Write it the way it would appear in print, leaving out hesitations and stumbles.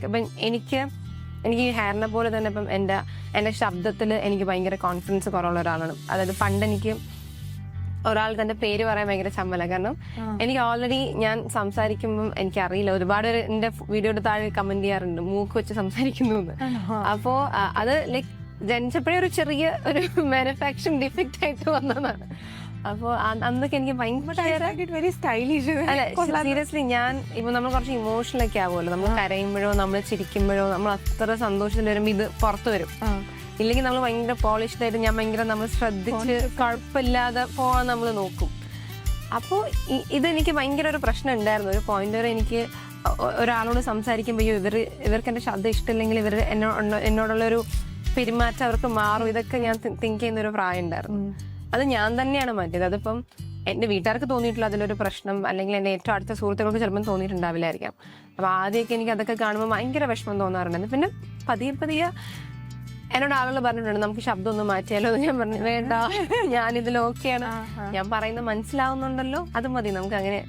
ഇപ്പം എനിക്ക് ഈ ഹെയറിനെ പോലെ തന്നെ ഇപ്പം എൻ്റെ ശബ്ദത്തിൽ എനിക്ക് ഭയങ്കര കോൺഫിഡൻസ് കുറവുള്ള ഒരാളാണ്. അതായത് പണ്ട് എനിക്ക് ഒരാൾ തന്റെ പേര് പറയാൻ ഭയങ്കര ചമ്മല. കാരണം എനിക്ക് ഓൾറെഡി ഞാൻ സംസാരിക്കുമ്പം എനിക്കറിയില്ല, ഒരുപാട് പേര് എന്റെ വീഡിയോയുടെ താഴെ കമന്റ് ചെയ്യാറുണ്ട് മൂക്ക് വെച്ച് സംസാരിക്കുന്നു എന്ന്. അപ്പോ അത് ലൈക്ക് ജനിച്ചപ്പോഴേ ഒരു ചെറിയ ഒരു മാനുഫാക്ചറിംഗ് ഡിഫക്റ്റ് ആയിട്ട് വന്നതാണ്. അപ്പൊ അന്നൊക്കെ എനിക്ക് ഭയങ്കര സ്റ്റൈലിഷ്. അല്ല സീരിയസ്ലി, ഞാൻ ഇപ്പൊ നമ്മൾ കുറച്ച് ഇമോഷണൽ ഒക്കെ ആവുമല്ലോ, നമ്മൾ കരയുമ്പോഴോ നമ്മൾ ചിരിക്കുമ്പോഴോ നമ്മൾ അത്ര സന്തോഷത്തിൽ വരുമ്പോൾ ഇത് പുറത്തു വരും. ഇല്ലെങ്കിൽ നമ്മൾ ഭയങ്കര പോളിഷ്ഡ് ആയിട്ട് നമ്മൾ ശ്രദ്ധിച്ച് കുഴപ്പമില്ലാതെ പോവാൻ നമ്മൾ നോക്കും. അപ്പോൾ ഇതെനിക്ക് ഭയങ്കര ഒരു പ്രശ്നം ഉണ്ടായിരുന്നു. ഒരു പോയിന്റ് വരെ എനിക്ക് ഒരാളോട് സംസാരിക്കുമ്പോൾ ഇവർക്ക് എൻ്റെ ശബ്ദം ഇഷ്ടമില്ലെങ്കിൽ എന്നോടുള്ളൊരു പെരുമാറ്റം അവർക്ക് മാറും, ഇതൊക്കെ ഞാൻ തിങ്ക് ചെയ്യുന്ന ഒരു പ്രായം ഉണ്ടായിരുന്നു. അത് ഞാൻ തന്നെയാണ് മാറ്റിയത്. അതിപ്പം എൻ്റെ വീട്ടുകാർക്ക് തോന്നിയിട്ടില്ല അതിലൊരു പ്രശ്നം, അല്ലെങ്കിൽ എൻ്റെ ഏറ്റവും അടുത്ത സുഹൃത്തുക്കൾക്ക് ചിലപ്പം തോന്നിയിട്ടുണ്ടാവില്ലായിരിക്കാം. അപ്പോൾ ആദ്യമൊക്കെ എനിക്ക് അതൊക്കെ കാണുമ്പോൾ ഭയങ്കര വിഷമം തോന്നാറുണ്ടായിരുന്നു. പിന്നെ പതിയെ എന്നോട് ആളുകൾ പറഞ്ഞിട്ടുണ്ട് നമുക്ക് ശബ്ദം ഒന്ന് മാറ്റിയാലോ എന്ന്. ഞാൻ പറഞ്ഞു വേണ്ട, ഞാനിതിൽ ഓക്കെയാണ്, ഞാൻ പറയുന്നത് മനസ്സിലാവുന്നുണ്ടല്ലോ, അത് മതി, നമുക്ക് അങ്ങനെ